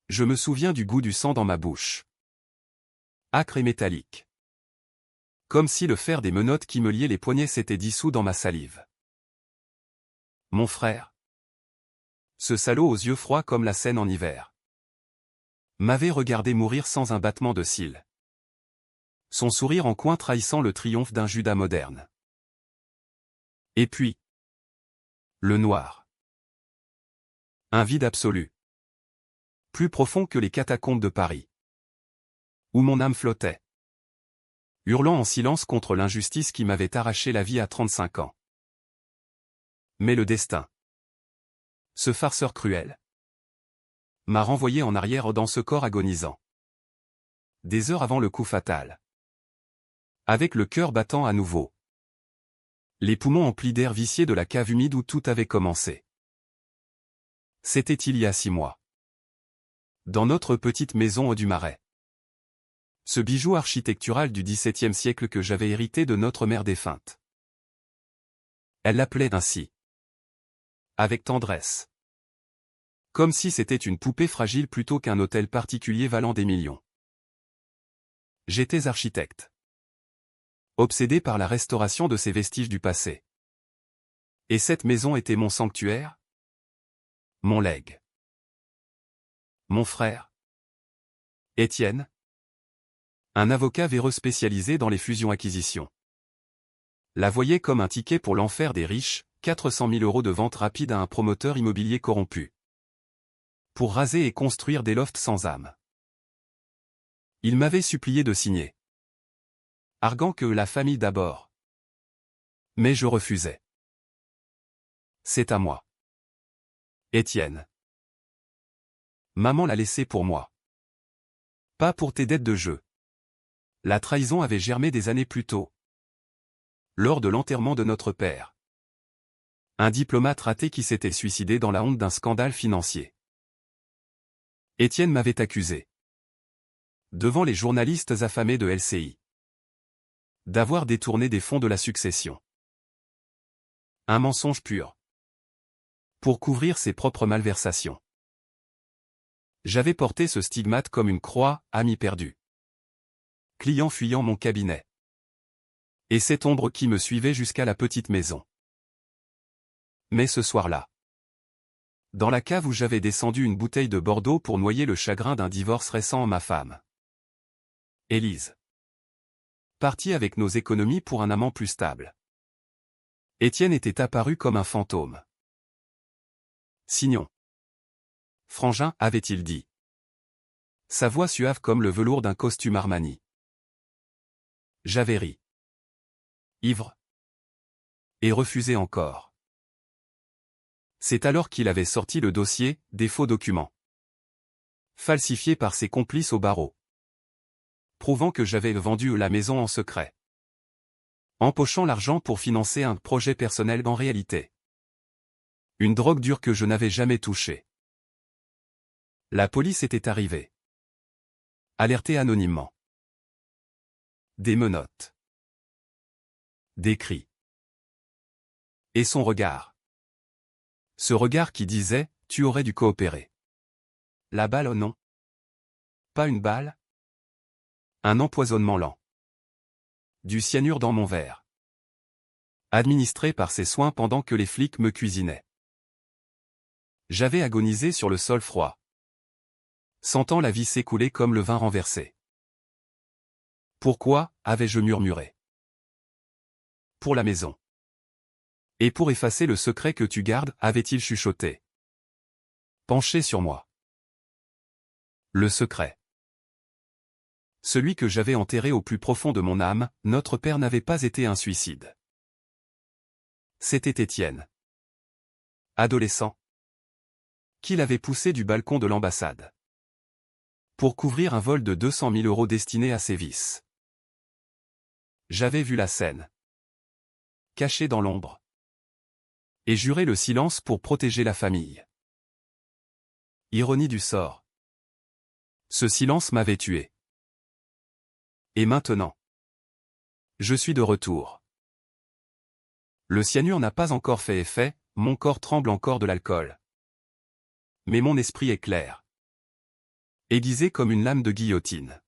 Je me souviens du goût du sang dans ma bouche. Acre et métallique. Comme si le fer des menottes qui me liaient les poignets s'était dissous dans ma salive. Mon frère. Ce salaud aux yeux froids comme la Seine en hiver. M'avait regardé mourir sans un battement de cils. Son sourire en coin trahissant le triomphe d'un Judas moderne. Et puis. Le noir. Un vide absolu. Plus profond que les catacombes de Paris. Où mon âme flottait. Hurlant en silence contre l'injustice qui m'avait arraché la vie à 35 ans. Mais le destin. Ce farceur cruel. M'a renvoyé en arrière dans ce corps agonisant. Des heures avant le coup fatal. Avec le cœur battant à nouveau. Les poumons emplis d'air vicié de la cave humide où tout avait commencé. C'était il y a 6 mois. Dans notre petite maison au du Marais. Ce bijou architectural du XVIIe siècle que j'avais hérité de notre mère défunte. Elle l'appelait ainsi. Avec tendresse. Comme si c'était une poupée fragile plutôt qu'un hôtel particulier valant des millions. J'étais architecte. Obsédé par la restauration de ces vestiges du passé. Et cette maison était mon sanctuaire? Mon legs. Mon frère. Étienne. Un avocat véreux spécialisé dans les fusions-acquisitions. La voyait comme un ticket pour l'enfer des riches, 400 000 € de vente rapide à un promoteur immobilier corrompu. Pour raser et construire des lofts sans âme. Il m'avait supplié de signer. Arguant que la famille d'abord. Mais je refusais. C'est à moi. Étienne. Maman l'a laissé pour moi. Pas pour tes dettes de jeu. La trahison avait germé des années plus tôt. Lors de l'enterrement de notre père. Un diplomate raté qui s'était suicidé dans la honte d'un scandale financier. Étienne m'avait accusé. Devant les journalistes affamés de LCI. D'avoir détourné des fonds de la succession. Un mensonge pur. Pour couvrir ses propres malversations. J'avais porté ce stigmate comme une croix, ami perdu. Client fuyant mon cabinet. Et cette ombre qui me suivait jusqu'à la petite maison. Mais ce soir-là. Dans la cave où j'avais descendu une bouteille de Bordeaux pour noyer le chagrin d'un divorce récent à ma femme. Élise. Partie avec nos économies pour un amant plus stable. Étienne était apparu comme un fantôme. Signons. Frangin, avait-il dit. Sa voix suave comme le velours d'un costume Armani. J'avais ri. Ivre. Et refusé encore. C'est alors qu'il avait sorti le dossier, des faux documents. Falsifiés par ses complices au barreau. Prouvant que j'avais vendu la maison en secret. Empochant l'argent pour financer un projet personnel en réalité. Une drogue dure que je n'avais jamais touchée. La police était arrivée. Alertée anonymement. Des menottes. Des cris. Et son regard. Ce regard qui disait, tu aurais dû coopérer. La balle oh non. Pas une balle. Un empoisonnement lent. Du cyanure dans mon verre. Administré par ses soins pendant que les flics me cuisinaient. J'avais agonisé sur le sol froid. Sentant la vie s'écouler comme le vin renversé. Pourquoi, avais-je murmuré. Pour la maison. Et pour effacer le secret que tu gardes, avait-il chuchoté. Penché sur moi. Le secret. Celui que j'avais enterré au plus profond de mon âme, notre père n'avait pas été un suicide. C'était Étienne. Adolescent. Qui l'avait poussé du balcon de l'ambassade. Pour couvrir un vol de 200 000 € destiné à ses vices. J'avais vu la scène. Caché dans l'ombre. Et juré le silence pour protéger la famille. Ironie du sort. Ce silence m'avait tué. Et maintenant. Je suis de retour. Le cyanure n'a pas encore fait effet, mon corps tremble encore de l'alcool. Mais mon esprit est clair. Aiguisée comme une lame de guillotine.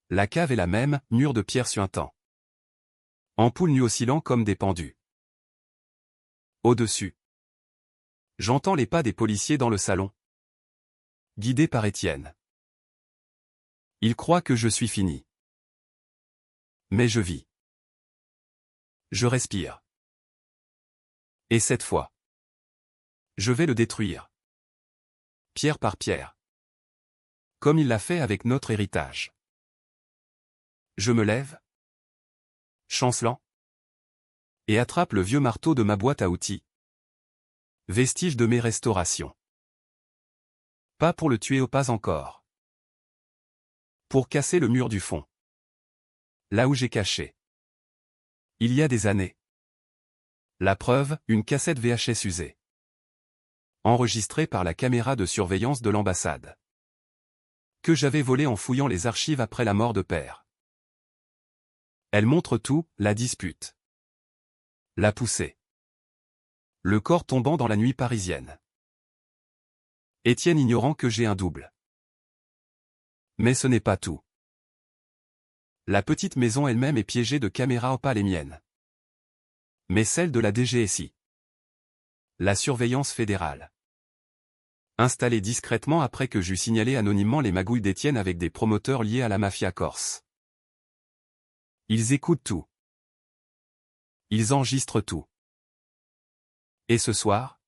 La cave est la même, mur de pierre suintant. Ampoules nues oscillant comme des pendus. Au-dessus. J'entends les pas des policiers dans le salon. Guidé par Étienne. Il croit que je suis fini. Mais je vis. Je respire. Et cette fois, je vais le détruire. Pierre par pierre. Comme il l'a fait avec notre héritage. Je me lève, chancelant, et attrape le vieux marteau de ma boîte à outils. Vestige de mes restaurations. Pas pour le tuer ou pas encore. Pour casser le mur du fond. Là où j'ai caché. Il y a des années. La preuve, une cassette VHS usée. Enregistrée par la caméra de surveillance de l'ambassade. Que j'avais volée en fouillant les archives après la mort de père. Elle montre tout, la dispute. La poussée. Le corps tombant dans la nuit parisienne. Étienne ignorant que j'ai un double. Mais ce n'est pas tout. La petite maison elle-même est piégée de caméras, pas les miennes. Mais celles de la DGSI. La surveillance fédérale. Installée discrètement après que j'eus signalé anonymement les magouilles d'Étienne avec des promoteurs liés à la mafia corse. Ils écoutent tout. Ils enregistrent tout. Et ce soir,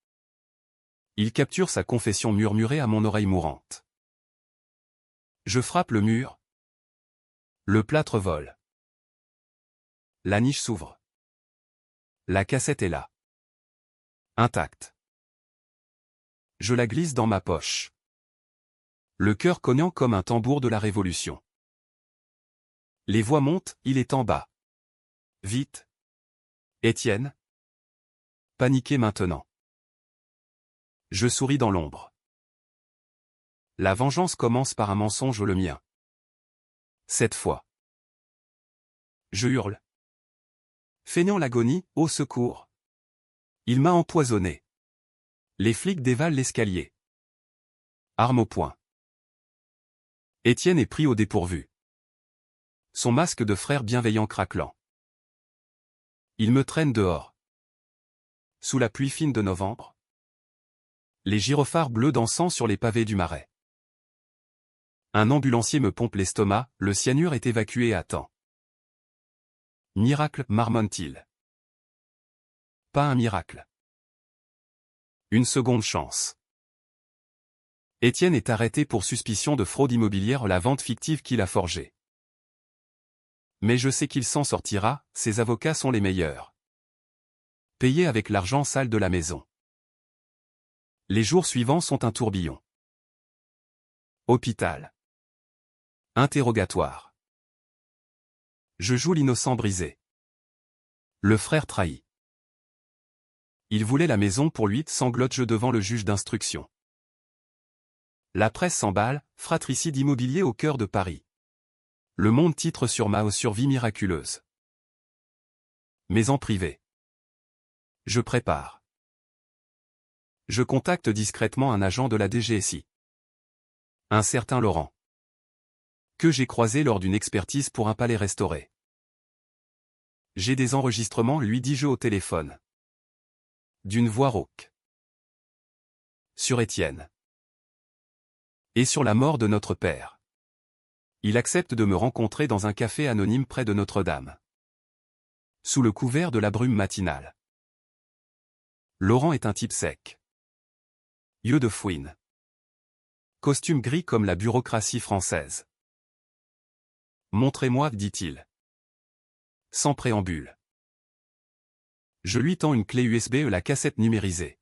ils capturent sa confession murmurée à mon oreille mourante. Je frappe le mur. Le plâtre vole. La niche s'ouvre. La cassette est là. Intacte. Je la glisse dans ma poche. Le cœur cognant comme un tambour de la Révolution. Les voix montent, il est en bas. Vite. Étienne. Paniqué maintenant. Je souris dans l'ombre. La vengeance commence par un mensonge, le mien. Cette fois. Je hurle. Feignant l'agonie, au secours. Il m'a empoisonné. Les flics dévalent l'escalier. Arme au poing. Étienne est pris au dépourvu. Son masque de frère bienveillant craquelant. Il me traîne dehors. Sous la pluie fine de novembre. Les gyrophares bleus dansant sur les pavés du Marais. Un ambulancier me pompe l'estomac, le cyanure est évacué à temps. Miracle, marmonne-t-il. Pas un miracle. Une seconde chance. Étienne est arrêté pour suspicion de fraude immobilière, la vente fictive qu'il a forgée. Mais je sais qu'il s'en sortira, ses avocats sont les meilleurs. Payés avec l'argent sale de la maison. Les jours suivants sont un tourbillon. Hôpital. Interrogatoire. Je joue l'innocent brisé. Le frère trahi. Il voulait la maison pour lui, sanglote-je devant le juge d'instruction. La presse s'emballe, fratricide immobilier au cœur de Paris. Le Monde titre sur ma survie miraculeuse. Mais en privé. Je prépare. Je contacte discrètement un agent de la DGSI. Un certain Laurent. Que j'ai croisé lors d'une expertise pour un palais restauré. J'ai des enregistrements, lui dis-je au téléphone. D'une voix rauque. Sur Étienne. Et sur la mort de notre père. Il accepte de me rencontrer dans un café anonyme près de Notre-Dame. Sous le couvert de la brume matinale. Laurent est un type sec. Yeux de fouine. Costume gris comme la bureaucratie française. Montrez-moi, dit-il. Sans préambule. Je lui tends une clé USB et la cassette numérisée.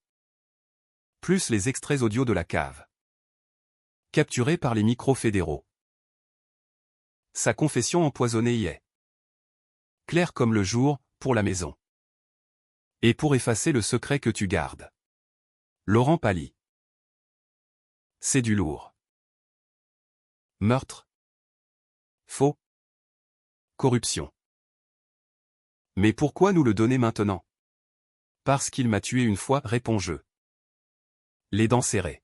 Plus les extraits audio de la cave. Capturés par les micros fédéraux. Sa confession empoisonnée y est. Claire comme le jour, pour la maison. Et pour effacer le secret que tu gardes. Laurent pâlit. C'est du lourd. Meurtre. Faux. Corruption. Mais pourquoi nous le donner maintenant? Parce qu'il m'a tué une fois, réponds-je. Les dents serrées.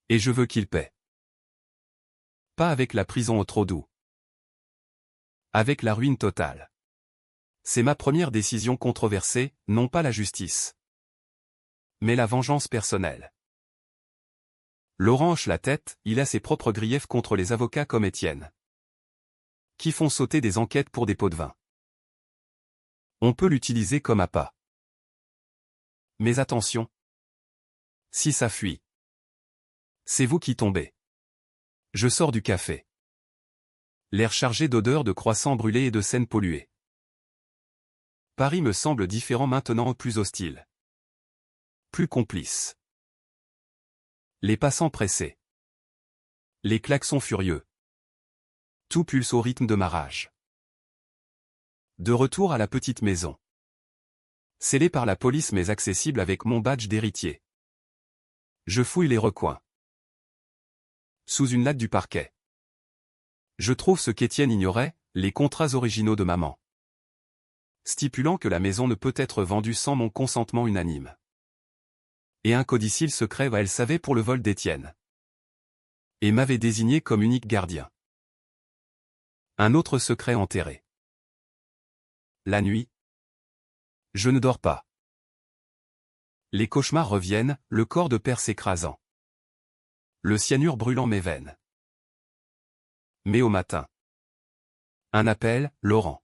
Et je veux qu'il paie. Pas avec la prison au trop doux. Avec la ruine totale. C'est ma première décision controversée, non pas la justice. Mais la vengeance personnelle. Laurent hoche la tête, il a ses propres griefs contre les avocats comme Étienne. Qui font sauter des enquêtes pour des pots de vin. On peut l'utiliser comme appât. Mais attention. Si ça fuit. C'est vous qui tombez. Je sors du café. L'air chargé d'odeurs de croissants brûlés et de Seine polluée. Paris me semble différent maintenant, plus hostile. Plus complice. Les passants pressés. Les klaxons furieux. Tout pulse au rythme de ma rage. De retour à la petite maison. Scellée par la police mais accessible avec mon badge d'héritier. Je fouille les recoins. Sous une latte du parquet. Je trouve ce qu'Étienne ignorait, les contrats originaux de maman. Stipulant que la maison ne peut être vendue sans mon consentement unanime. Et un codicile secret, elle savait pour le vol d'Étienne. Et m'avait désigné comme unique gardien. Un autre secret enterré. La nuit. Je ne dors pas. Les cauchemars reviennent, le corps de père s'écrasant. Le cyanure brûlant mes veines. Mais au matin. Un appel, Laurent.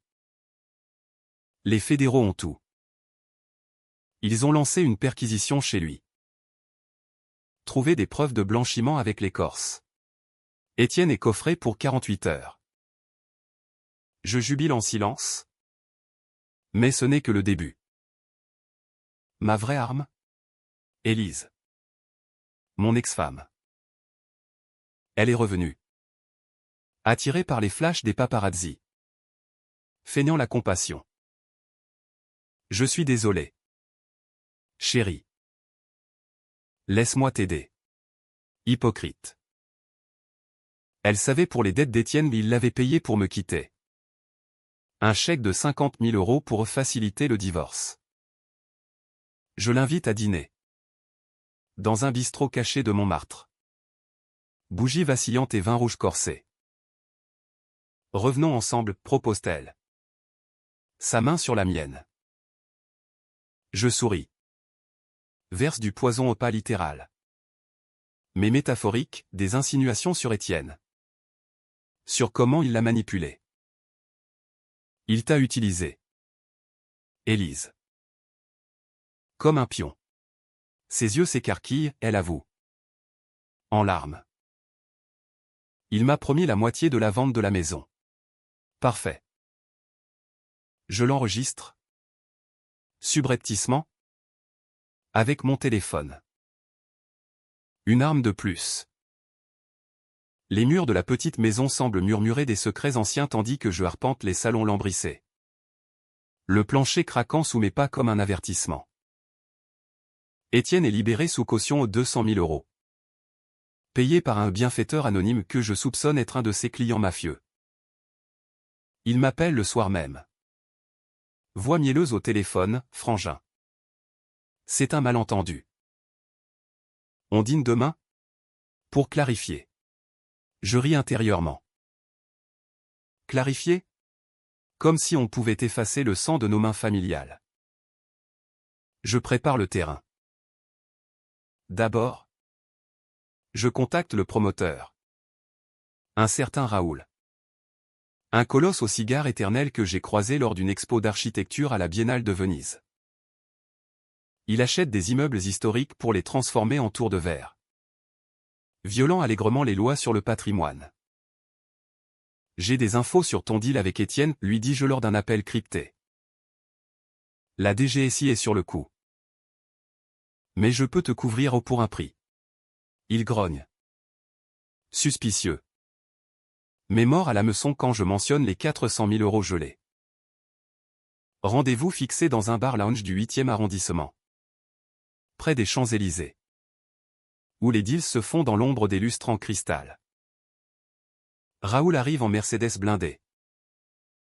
Les fédéraux ont tout. Ils ont lancé une perquisition chez lui. Trouvé des preuves de blanchiment avec les Corses. Étienne est coffré pour 48 heures. Je jubile en silence. Mais ce n'est que le début. Ma vraie arme? Élise. Mon ex-femme. Elle est revenue. Attirée par les flashs des paparazzi. Feignant la compassion. Je suis désolé. Chérie. Laisse-moi t'aider. Hypocrite. Elle savait pour les dettes d'Étienne mais il l'avait payé pour me quitter. Un chèque de 50 000 € pour faciliter le divorce. Je l'invite à dîner. Dans un bistrot caché de Montmartre. Bougie vacillante et vin rouge corsé. Revenons ensemble, propose-t-elle. Sa main sur la mienne. Je souris. Verse du poison au pas littéral. Mais métaphorique, des insinuations sur Étienne. Sur comment il l'a manipulé. Il t'a utilisé. Élise. Comme un pion. Ses yeux s'écarquillent, elle avoue. En larmes. Il m'a promis la moitié de la vente de la maison. Parfait. Je l'enregistre. Subrepticement. Avec mon téléphone. Une arme de plus. Les murs de la petite maison semblent murmurer des secrets anciens tandis que je arpente les salons lambrissés. Le plancher craquant sous mes pas comme un avertissement. Étienne est libéré sous caution aux 200 000 €. Payé par un bienfaiteur anonyme que je soupçonne être un de ses clients mafieux. Il m'appelle le soir même. Voix mielleuse au téléphone, frangin. C'est un malentendu. On dîne demain? Pour clarifier. Je ris intérieurement. Clarifier? Comme si on pouvait effacer le sang de nos mains familiales. Je prépare le terrain. D'abord, je contacte le promoteur. Un certain Raoul. Un colosse au cigare éternel que j'ai croisé lors d'une expo d'architecture à la Biennale de Venise. Il achète des immeubles historiques pour les transformer en tours de verre. Violant allègrement les lois sur le patrimoine. J'ai des infos sur ton deal avec Étienne, lui dis-je lors d'un appel crypté. La DGSI est sur le coup. Mais je peux te couvrir au pour un prix. Il grogne. Suspicieux. Mais mort à l'hameçon quand je mentionne les 400 000 € gelés. Rendez-vous fixé dans un bar lounge du 8e arrondissement. Près des Champs-Élysées. Où les deals se font dans l'ombre des lustres en cristal. Raoul arrive en Mercedes blindée.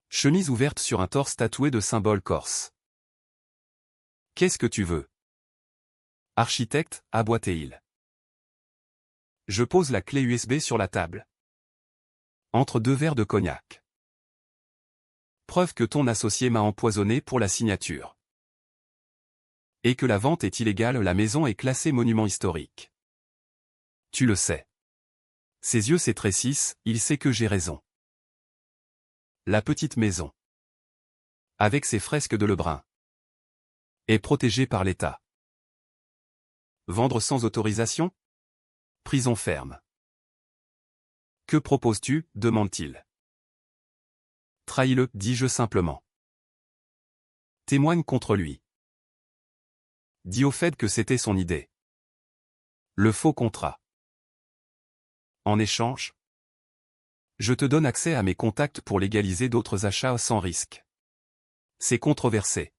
Chemise ouverte sur un torse tatoué de symboles corses. Qu'est-ce que tu veux? Architecte, aboitait-il. Je pose la clé USB sur la table. Entre 2 verres de cognac. Preuve que ton associé m'a empoisonné pour la signature. Et que la vente est illégale, la maison est classée monument historique. Tu le sais. Ses yeux s'étrécissent, il sait que j'ai raison. La petite maison, avec ses fresques de Lebrun, est protégée par l'État. Vendre sans autorisation? Prison ferme. Que proposes-tu? Demande-t-il. Trahis-le, dis-je simplement. Témoigne contre lui. Dis au fait que c'était son idée. Le faux contrat. En échange, je te donne accès à mes contacts pour légaliser d'autres achats sans risque. C'est controversé.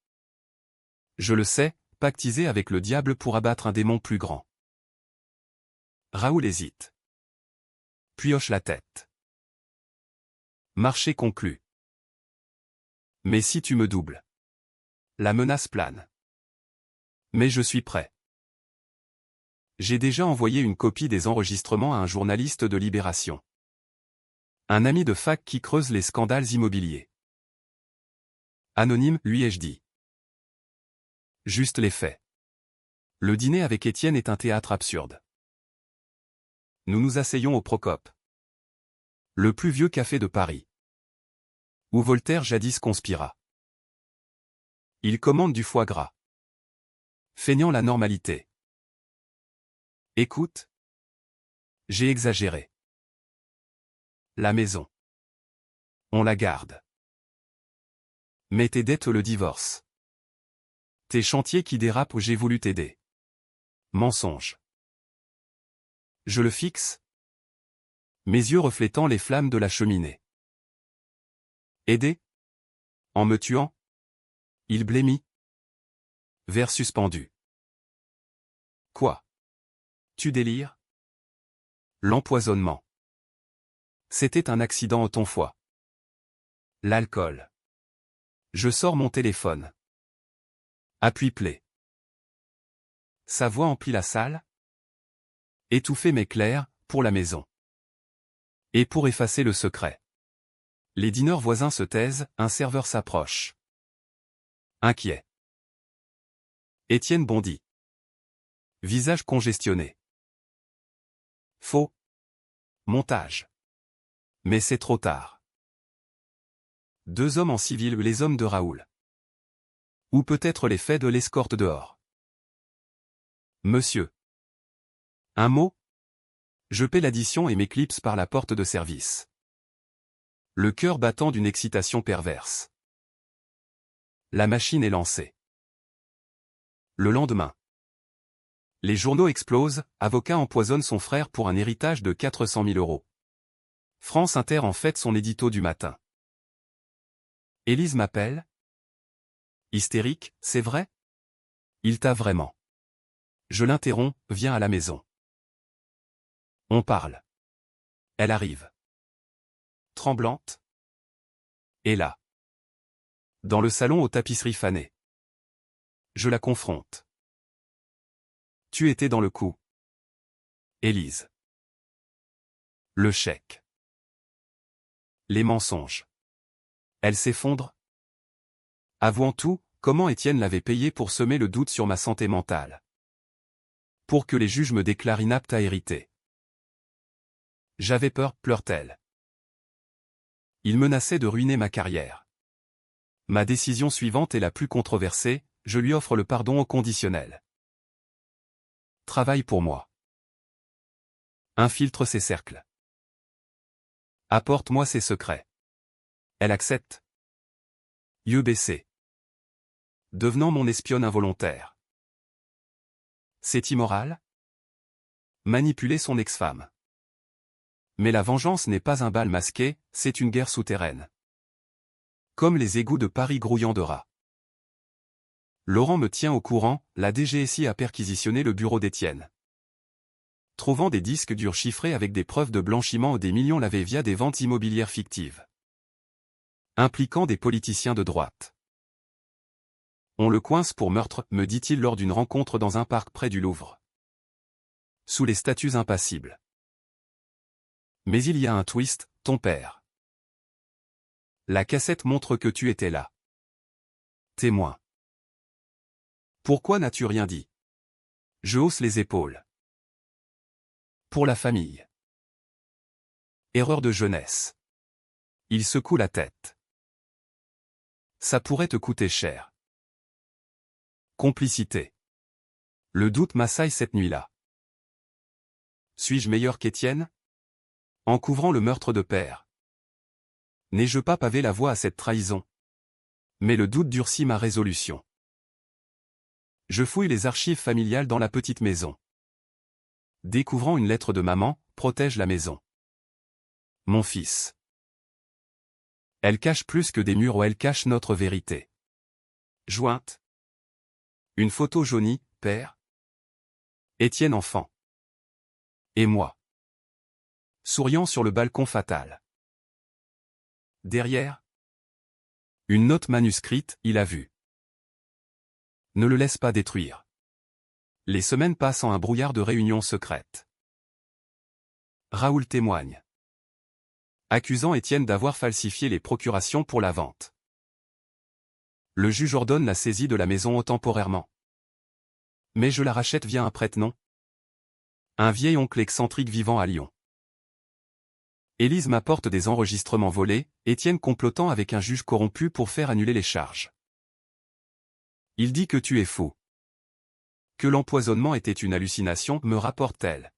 Je le sais, pactiser avec le diable pour abattre un démon plus grand. Raoul hésite. Puis hoche la tête. Marché conclu. Mais si tu me doubles? La menace plane. Mais je suis prêt. J'ai déjà envoyé une copie des enregistrements à un journaliste de Libération. Un ami de fac qui creuse les scandales immobiliers. Anonyme, lui ai-je dit. Juste les faits. Le dîner avec Étienne est un théâtre absurde. Nous nous asseyons au Procope. Le plus vieux café de Paris. Où Voltaire jadis conspira. Il commande du foie gras. Feignant la normalité. Écoute. J'ai exagéré. La maison. On la garde. Mais tes dettes le divorce. Tes chantiers qui dérapent où j'ai voulu t'aider. Mensonge. Je le fixe. Mes yeux reflétant les flammes de la cheminée. Aider? En me tuant? Il blêmit. Verre suspendu. Quoi? Tu délires? L'empoisonnement. C'était un accident au ton foie. L'alcool. Je sors mon téléphone. Appuie play. Sa voix emplit la salle. Étouffé mais clair, pour la maison. Et pour effacer le secret. Les dîneurs voisins se taisent, un serveur s'approche. Inquiet. Étienne bondit. Visage congestionné. Faux. Montage. Mais c'est trop tard. 2 hommes en civil, les hommes de Raoul. Ou peut-être les faits de l'escorte dehors. Monsieur. Un mot? Je paie l'addition et m'éclipse par la porte de service. Le cœur battant d'une excitation perverse. La machine est lancée. Le lendemain. Les journaux explosent, avocat empoisonne son frère pour un héritage de 400 000 €. France Inter en fête son édito du matin. Élise m'appelle. Hystérique, c'est vrai? Il t'a vraiment. Je l'interromps, viens à la maison. On parle. Elle arrive. Tremblante. Et là. Dans le salon aux tapisseries fanées. Je la confronte. Tu étais dans le coup. Élise. Le chèque. Les mensonges. Elle s'effondre. Avouant tout, comment Étienne l'avait payé pour semer le doute sur ma santé mentale. Pour que les juges me déclarent inapte à hériter. J'avais peur, pleure-t-elle. Il menaçait de ruiner ma carrière. Ma décision suivante est la plus controversée, je lui offre le pardon au conditionnel. Travaille pour moi. Infiltre ses cercles. Apporte-moi ses secrets. Elle accepte. Yeux baissés. Devenant mon espionne involontaire. C'est immoral? Manipuler son ex-femme. Mais la vengeance n'est pas un bal masqué, c'est une guerre souterraine. Comme les égouts de Paris grouillant de rats. Laurent me tient au courant, la DGSI a perquisitionné le bureau d'Étienne. Trouvant des disques durs chiffrés avec des preuves de blanchiment ou des millions lavés via des ventes immobilières fictives. Impliquant des politiciens de droite. On le coince pour meurtre, me dit-il lors d'une rencontre dans un parc près du Louvre. Sous les statues impassibles. Mais il y a un twist, ton père. La cassette montre que tu étais là. Témoin. Pourquoi n'as-tu rien dit? Je hausse les épaules. Pour la famille. Erreur de jeunesse. Il secoue la tête. Ça pourrait te coûter cher. Complicité. Le doute m'assaille cette nuit-là. Suis-je meilleur qu'Étienne? En couvrant le meurtre de père. N'ai-je pas pavé la voie à cette trahison? Mais le doute durcit ma résolution. Je fouille les archives familiales dans la petite maison. Découvrant une lettre de maman, protège la maison. Mon fils. Elle cache plus que des murs où elle cache notre vérité. Jointe. Une photo jaunie, père. Étienne enfant. Et moi. Souriant sur le balcon fatal. Derrière. Une note manuscrite, il a vu. Ne le laisse pas détruire. Les semaines passent en un brouillard de réunions secrètes. Raoul témoigne. Accusant Étienne d'avoir falsifié les procurations pour la vente. Le juge ordonne la saisie de la maison temporairement. Mais je la rachète via un prête-nom. Un vieil oncle excentrique vivant à Lyon. Élise m'apporte des enregistrements volés, Étienne complotant avec un juge corrompu pour faire annuler les charges. Il dit que tu es fou. Que l'empoisonnement était une hallucination, me rapporte-t-elle.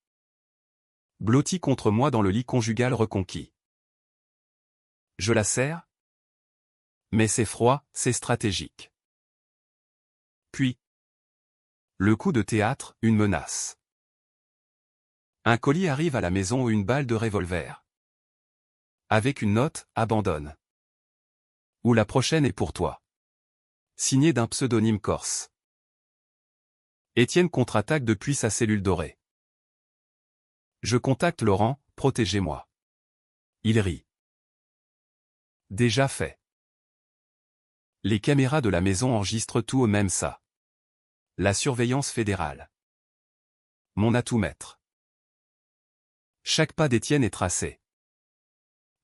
Blotti contre moi dans le lit conjugal reconquis. Je la serre? Mais c'est froid, c'est stratégique. Puis. Le coup de théâtre, une menace. Un colis arrive à la maison ou une balle de revolver. Avec une note, abandonne. Ou la prochaine est pour toi. Signé d'un pseudonyme corse. Étienne contre-attaque depuis sa cellule dorée. Je contacte Laurent, protégez-moi. Il rit. Déjà fait. Les caméras de la maison enregistrent tout au même ça. La surveillance fédérale. Mon atout maître. Chaque pas d'Étienne est tracé.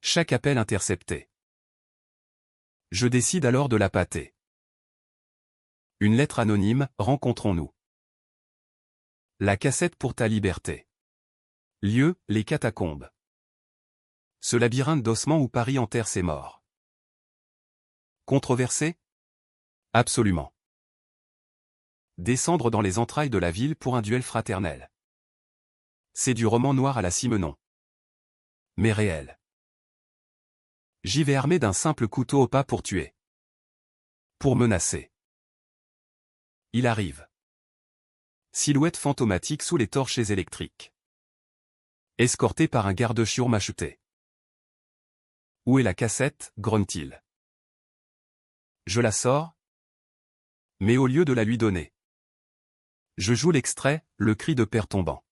Chaque appel intercepté. Je décide alors de la pâter. Une lettre anonyme, rencontrons-nous. La cassette pour ta liberté. Lieu, les catacombes. Ce labyrinthe d'ossements où Paris enterre ses morts. Controversé? Absolument. Descendre dans les entrailles de la ville pour un duel fraternel. C'est du roman noir à la Simenon. Mais réel. J'y vais armé d'un simple couteau au pas pour tuer. Pour menacer. Il arrive. Silhouette fantomatique sous les torches électriques. Escorté par un garde-chiour macheté. Où est la cassette, grogne-t-il. Je la sors. Mais au lieu de la lui donner. Je joue l'extrait, le cri de père tombant.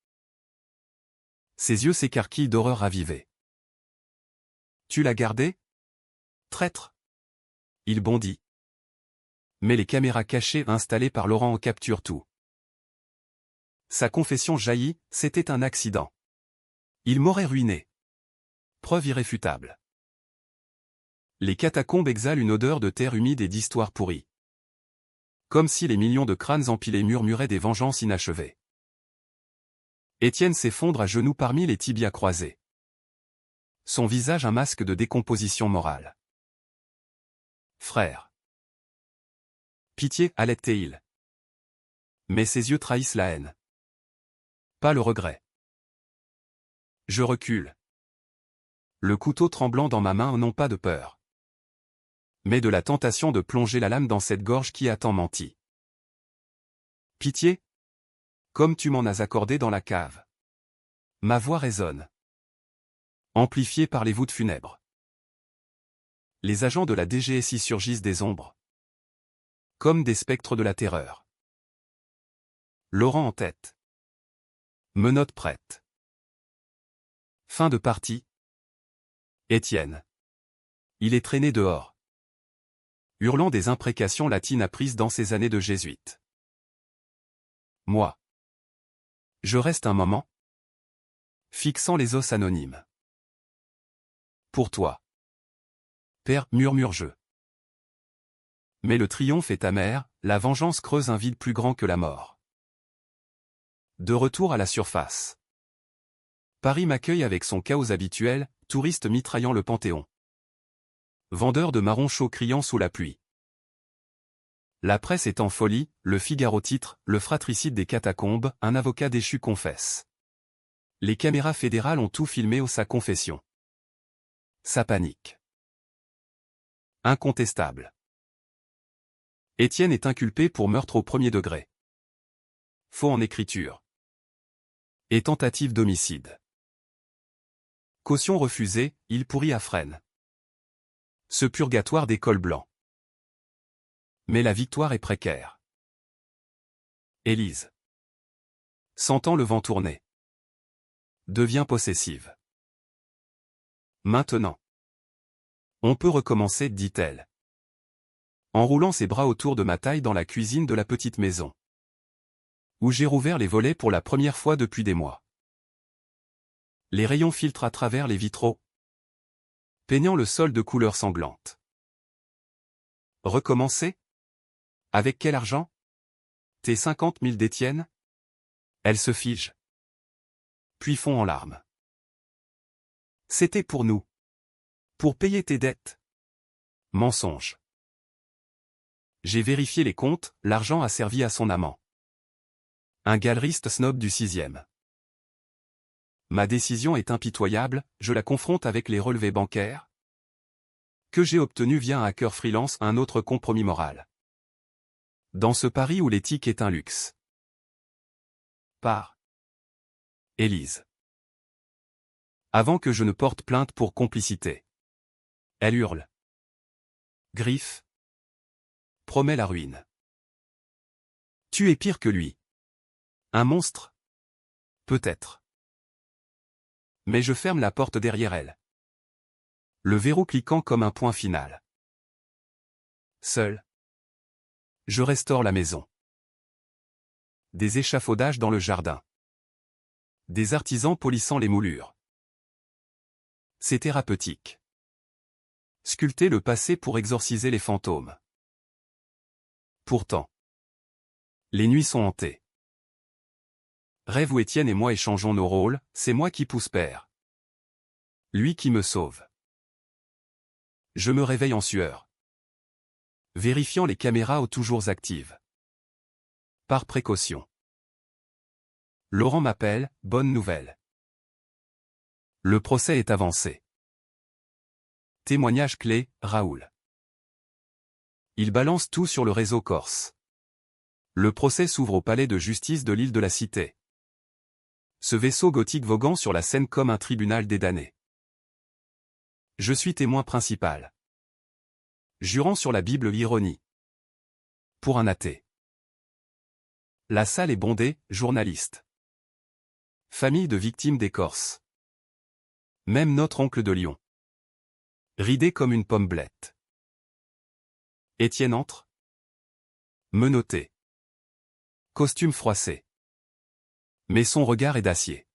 Ses yeux s'écarquillent d'horreur ravivée. Tu l'as gardé? Traître. Il bondit. Mais les caméras cachées installées par Laurent en capturent tout. Sa confession jaillit, c'était un accident. Il m'aurait ruiné. Preuve irréfutable. Les catacombes exhalent une odeur de terre humide et d'histoire pourrie. Comme si les millions de crânes empilés murmuraient des vengeances inachevées. Étienne s'effondre à genoux parmi les tibias croisés. Son visage un masque de décomposition morale. Frère. Pitié, allait-il. Mais ses yeux trahissent la haine. Pas le regret. Je recule. Le couteau tremblant dans ma main non pas de peur. Mais de la tentation de plonger la lame dans cette gorge qui a tant menti. Pitié? Comme tu m'en as accordé dans la cave. Ma voix résonne. Amplifiée par les voûtes funèbres. Les agents de la DGSI surgissent des ombres. Comme des spectres de la terreur. Laurent en tête. Menottes prêtes. Fin de partie. Étienne. Il est traîné dehors. Hurlant des imprécations latines apprises dans ses années de jésuite. Moi. Je reste un moment. Fixant les os anonymes. pour toi. Père, murmure-je. Mais le triomphe est amer, la vengeance creuse un vide plus grand que la mort. De retour à la surface. Paris m'accueille avec son chaos habituel, touristes mitraillant le Panthéon. Vendeurs de marrons chauds criant sous la pluie. La presse est en folie, le Figaro titre, le fratricide des catacombes, un avocat déchu confesse. Les caméras fédérales ont tout filmé au sa confession. Ça panique. Incontestable. Étienne est inculpé pour meurtre au premier degré. Faux en écriture. Et tentative d'homicide. Caution refusée, il pourrit à Fresnes. Ce purgatoire des cols blancs. Mais la victoire est précaire. Élise, sentant le vent tourner, devient possessive. Maintenant, on peut recommencer, dit-elle, en roulant ses bras autour de ma taille dans la cuisine de la petite maison, où j'ai rouvert les volets pour la première fois depuis des mois. Les rayons filtrent à travers les vitraux, peignant le sol de couleurs sanglantes. Recommencer? Avec quel argent? Tes 50 000 d'Étienne? Elle se fige, puis fond en larmes. C'était pour nous. Pour payer tes dettes. Mensonge. J'ai vérifié les comptes, l'argent a servi à son amant. Un galeriste snob du 6e. Ma décision est impitoyable, je la confronte avec les relevés bancaires que j'ai obtenus via un hacker freelance, un autre compromis moral. Dans ce Paris où l'éthique est un luxe. Par Élise. Avant que je ne porte plainte pour complicité. Elle hurle. Griffe. Promet la ruine. Tu es pire que lui. Un monstre? Peut-être. Mais je ferme la porte derrière elle. Le verrou cliquant comme un point final. Seul. Je restaure la maison. Des échafaudages dans le jardin. Des artisans polissant les moulures. C'est thérapeutique. Sculpter le passé pour exorciser les fantômes. Pourtant, les nuits sont hantées. Rêve où Étienne et moi échangeons nos rôles, c'est moi qui pousse père. Lui qui me sauve. Je me réveille en sueur. Vérifiant les caméras aux toujours actives. Par précaution. Laurent m'appelle, bonne nouvelle. Le procès est avancé. Témoignage clé, Raoul. Il balance tout sur le réseau corse. Le procès s'ouvre au palais de justice de l'île de la Cité. Ce vaisseau gothique voguant sur la Seine comme un tribunal des damnés. Je suis témoin principal. Jurant sur la Bible l'ironie. Pour un athée. La salle est bondée, journalistes. Famille de victimes des Corses. Même notre oncle de Lyon. Ridé comme une pommelette. Étienne entre. Menotté. Costume froissé. Mais son regard est d'acier.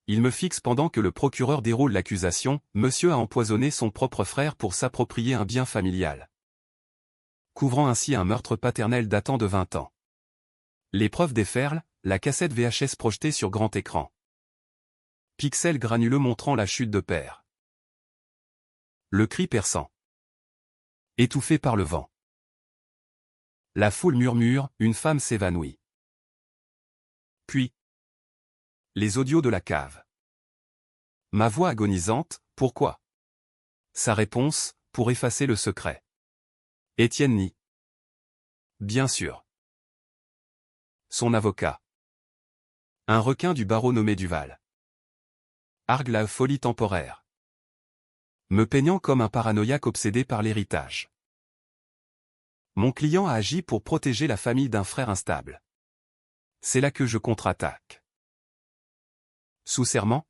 Il me fixe pendant que le procureur déroule l'accusation, monsieur a empoisonné son propre frère pour s'approprier un bien familial. Couvrant ainsi un meurtre paternel datant de 20 ans. Les preuves déferlent, la cassette VHS projetée sur grand écran. Pixels granuleux montrant la chute de père. Le cri perçant. Étouffé par le vent. La foule murmure, une femme s'évanouit. Puis, les audios de la cave. Ma voix agonisante, pourquoi? Sa réponse, pour effacer le secret. Étienne nie. Bien sûr. Son avocat. Un requin du barreau nommé Duval. Argue la folie temporaire. Me peignant comme un paranoïaque obsédé par l'héritage. Mon client a agi pour protéger la famille d'un frère instable. C'est là que je contre-attaque. Sous serment?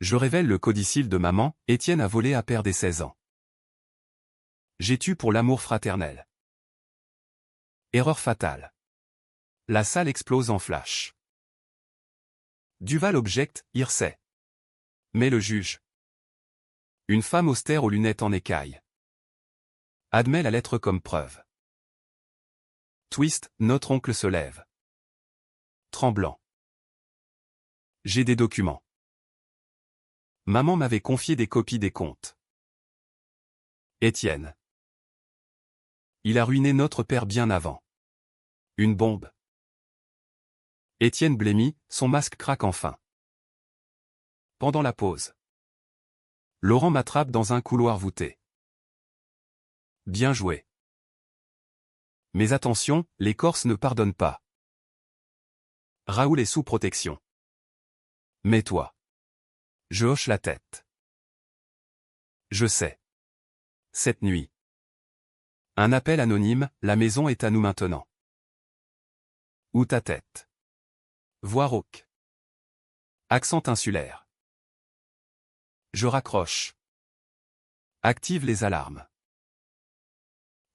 Je révèle le codicile de maman, Étienne a volé à père des 16 ans. J'ai tué pour l'amour fraternel. Erreur fatale. La salle explose en flash. Duval objecte, il sait. Mais le juge. Une femme austère aux lunettes en écaille. Admet la lettre comme preuve. Twist, notre oncle se lève. Tremblant. J'ai des documents. Maman m'avait confié des copies des comptes. Étienne. Il a ruiné notre père bien avant. Une bombe. Étienne blêmit, son masque craque enfin. Pendant la pause. Laurent m'attrape dans un couloir voûté. Bien joué. Mais attention, les Corses ne pardonnent pas. Raoul est sous protection. Mais toi. Je hoche la tête. Je sais. Cette nuit. Un appel anonyme, la maison est à nous maintenant. Ou ta tête. Voix rauque. Accent insulaire. Je raccroche. Active les alarmes.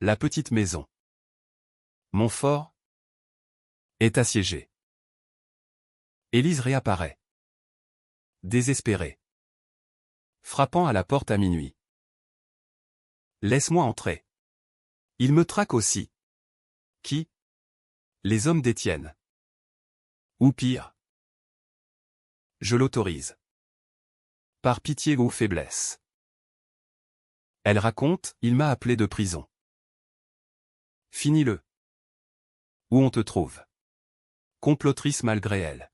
La petite maison. Montfort est assiégée. Élise réapparaît. Désespérée. Frappant à la porte à minuit. Laisse-moi entrer. Il me traque aussi. Qui? Les hommes d'Étienne. Ou pire. Je l'autorise. Par pitié ou faiblesse. Elle raconte, il m'a appelé de prison. Finis-le. Où on te trouve. Complotrice malgré elle.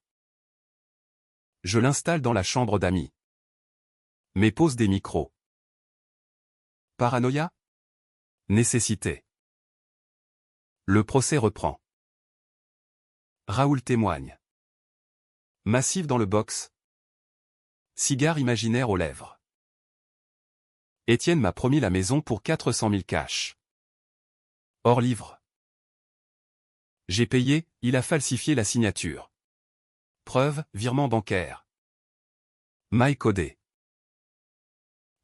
Je l'installe dans la chambre d'amis. Mais pose des micros. Paranoïa? Nécessité. Le procès reprend. Raoul témoigne. Massif dans le box. Cigare imaginaire aux lèvres. Étienne m'a promis la maison pour 400 000 cash. Hors livre. J'ai payé, il a falsifié la signature. Preuve, virement bancaire. Maille codée.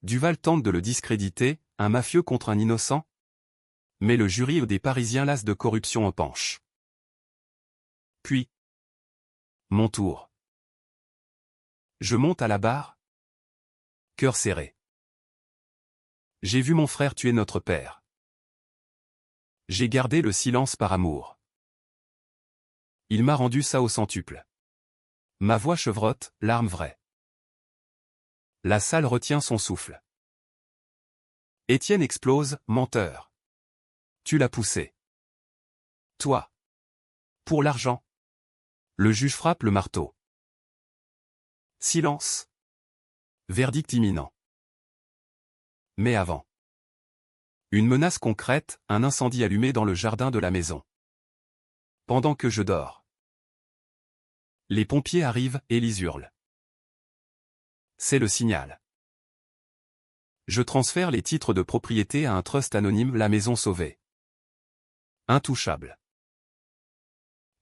Duval tente de le discréditer, un mafieux contre un innocent? Mais le jury des Parisiens las de corruption en penche. Puis. Mon tour. Je monte à la barre. Cœur serré. J'ai vu mon frère tuer notre père. J'ai gardé le silence par amour. Il m'a rendu ça au centuple. Ma voix chevrotte, larmes vraies. La salle retient son souffle. Étienne explose, menteur. Tu l'as poussé. Toi. Pour l'argent. Le juge frappe le marteau. Silence. Verdict imminent. Mais avant. Une menace concrète, un incendie allumé dans le jardin de la maison. Pendant que je dors. Les pompiers arrivent, Élise hurle. C'est le signal. Je transfère les titres de propriété à un trust anonyme, la maison sauvée. Intouchable.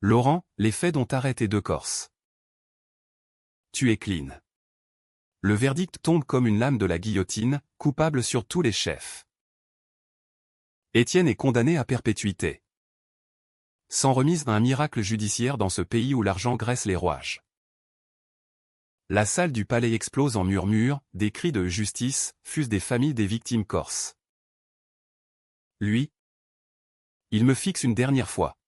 Laurent, les faits dont arrêté deux Corses. Tu es clean. Le verdict tombe comme une lame de la guillotine, coupable sur tous les chefs. Étienne est condamné à perpétuité. Sans remise d'un miracle judiciaire dans ce pays où l'argent graisse les rouages. La salle du palais explose en murmures, des cris de justice fusent des familles des victimes corses. Lui, il me fixe une dernière fois.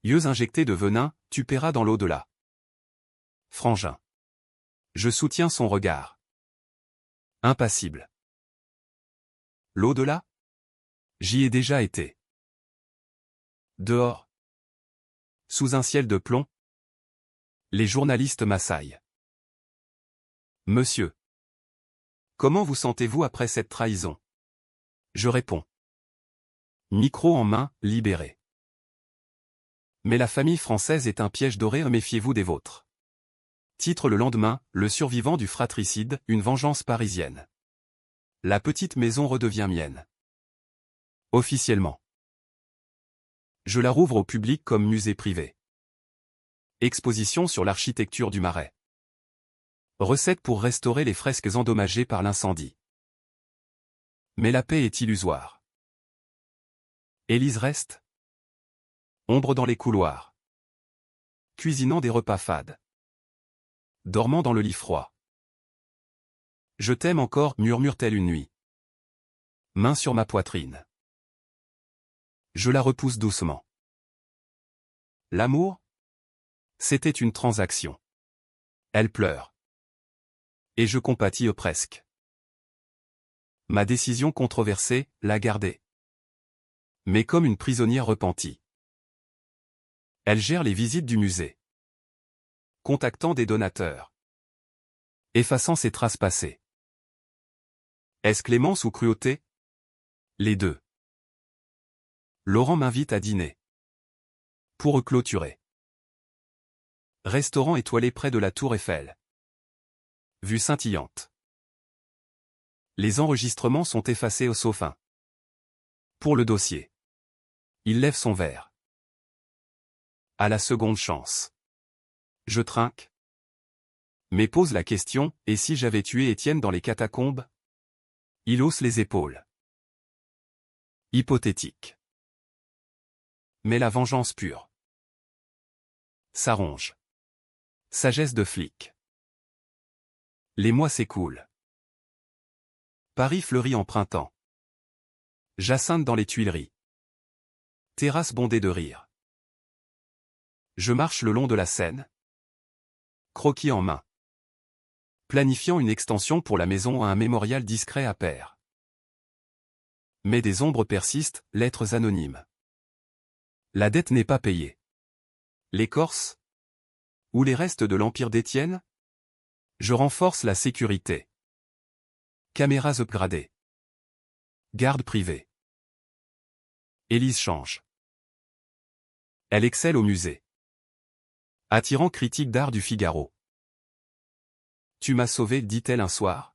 Yeux injectés de venin, tu paieras dans l'au-delà. Frangin. Je soutiens son regard. Impassible. L'au-delà? J'y ai déjà été. Dehors. Sous un ciel de plomb. Les journalistes m'assaillent. Monsieur. Comment vous sentez-vous après cette trahison? Je réponds. Micro en main, libéré. Mais la famille française est un piège doré, méfiez-vous des vôtres. Titre le lendemain, le survivant du fratricide, une vengeance parisienne. La petite maison redevient mienne. Officiellement. Je la rouvre au public comme musée privé. Exposition sur l'architecture du Marais. Recette pour restaurer les fresques endommagées par l'incendie. Mais la paix est illusoire. Élise reste. Ombre dans les couloirs. Cuisinant des repas fades. Dormant dans le lit froid. Je t'aime encore, murmure-t-elle une nuit. Main sur ma poitrine. Je la repousse doucement. L'amour? C'était une transaction. Elle pleure. Et je compatis presque. Ma décision controversée, la garder. Mais comme une prisonnière repentie. Elle gère les visites du musée. Contactant des donateurs. Effaçant ses traces passées. Est-ce clémence ou cruauté? Les deux. Laurent m'invite à dîner. Pour clôturer. Restaurant étoilé près de la tour Eiffel. Vue scintillante. Les enregistrements sont effacés au sauf un. Pour le dossier. Il lève son verre. À la seconde chance. Je trinque. Mais pose la question, et si j'avais tué Étienne dans les catacombes? Il hausse les épaules. Hypothétique. Mais la vengeance pure. S'arronge. Sagesse de flic. Les mois s'écoulent. Paris fleurit en printemps. Jacinthe dans les Tuileries. Terrasse bondée de rire. Je marche le long de la Seine. Croquis en main. Planifiant une extension pour la maison à un mémorial discret à Père. Mais des ombres persistent, lettres anonymes. La dette n'est pas payée. Les Corses? Ou les restes de l'empire d'Étienne? Je renforce la sécurité. Caméras upgradées. Garde privée. Élise change. Elle excelle au musée. Attirant critique d'art du Figaro. Tu m'as sauvé, dit-elle un soir.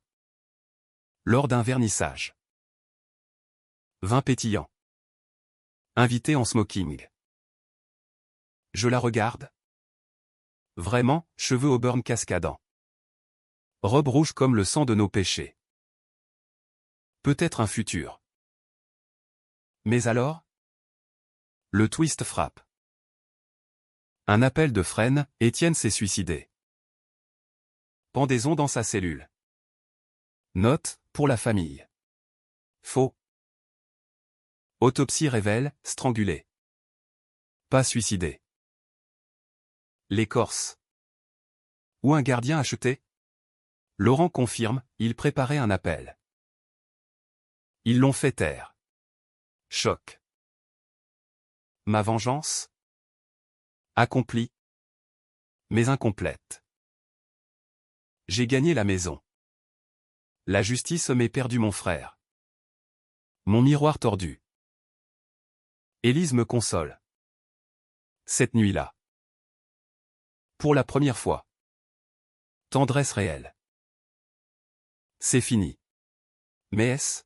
Lors d'un vernissage. Vin pétillant. Invité en smoking. Je la regarde. Vraiment, cheveux auburn cascadants. Robe rouge comme le sang de nos péchés. Peut-être un futur. Mais alors? Le twist frappe. Un appel de Fresnes, Étienne s'est suicidé. Pendaison dans sa cellule. Note, pour la famille. Faux. Autopsie révèle, strangulé. Pas suicidé. Les Corses. Ou un gardien acheté? Laurent confirme, il préparait un appel. Ils l'ont fait taire. Choc. Ma vengeance? Accomplie. Mais incomplète. J'ai gagné la maison. La justice m'ait perdu mon frère. Mon miroir tordu. Élise me console. Cette nuit-là. Pour la première fois. Tendresse réelle. C'est fini. Mais est-ce?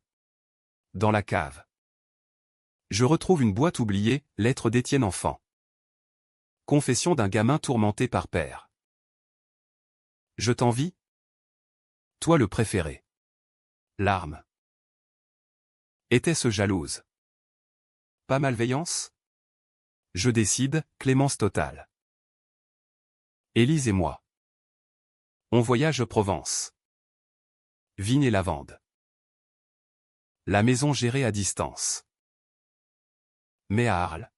Dans la cave. Je retrouve une boîte oubliée, lettre d'Étienne enfant. Confession d'un gamin tourmenté par père. Je t'envie? Toi le préféré. Larmes. Était-ce jalouse? Pas malveillance? Je décide, clémence totale. Élise et moi. On voyage Provence. Vigne et lavande. La maison gérée à distance. Mais à Arles.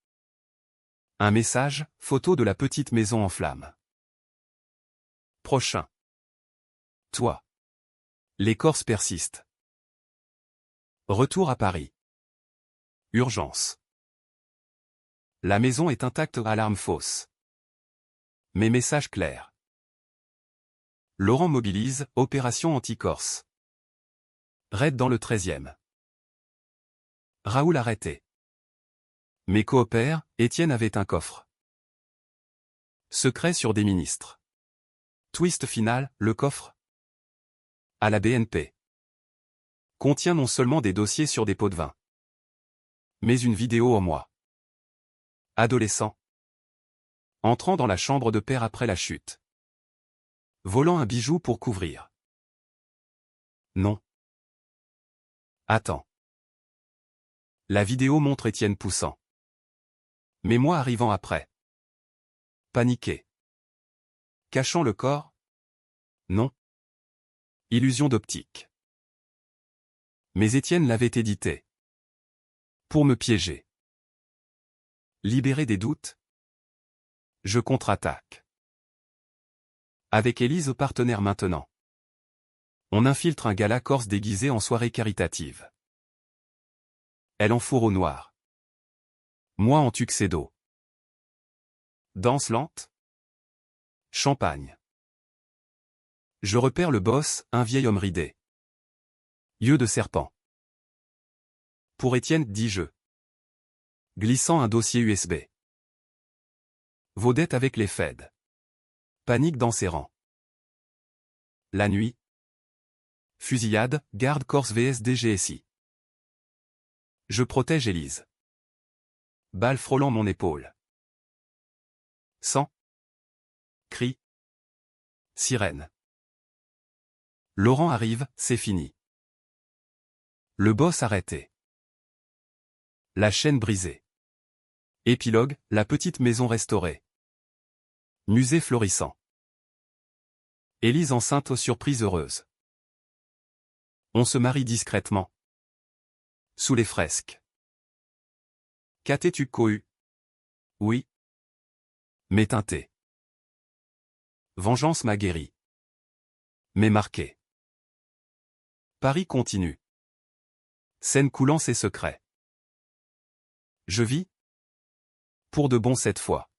Un message, photo de la petite maison en flammes. Prochain. Toi. Les Corses persistent. Retour à Paris. Urgence. La maison est intacte, alarme fausse. Mais message clair. Laurent mobilise, opération anti-Corse. Raid dans le 13e. Raoul arrêté. Mais coopère, Étienne avait un coffre. Secret sur des ministres. Twist final, le coffre? À la BNP. Contient non seulement des dossiers sur des pots de vin. Mais une vidéo en moi. Adolescent. Entrant dans la chambre de père après la chute. Volant un bijou pour couvrir. Non. Attends. La vidéo montre Étienne poussant. Mais moi arrivant après. Paniqué. Cachant le corps? Non. Illusion d'optique. Mais Étienne l'avait édité. Pour me piéger. Libéré des doutes, je contre-attaque. Avec Élise au partenaire maintenant. On infiltre un gala corse déguisé en soirée caritative. Elle en fourre au noir. Moi en tuxedo. Danse lente. Champagne. Je repère le boss, un vieil homme ridé. Yeux de serpent. Pour Étienne, dis-je. Glissant un dossier USB. Vos dettes avec les Fed. Panique dans ses rangs. La nuit. Fusillade, garde Corse vs DGSI. Je protège Élise. Balle frôlant mon épaule. Sang. Cri. Sirène. Laurent arrive, c'est fini. Le boss arrêté. La chaîne brisée. Épilogue, la petite maison restaurée. Musée florissant. Élise enceinte aux surprises heureuses. On se marie discrètement. Sous les fresques. Qu'as-tu cohu? Oui. Mais teinté. Vengeance m'a guéri. Mais marqué. Paris continue. Scène coulant ses secrets. Je vis. Pour de bon cette fois.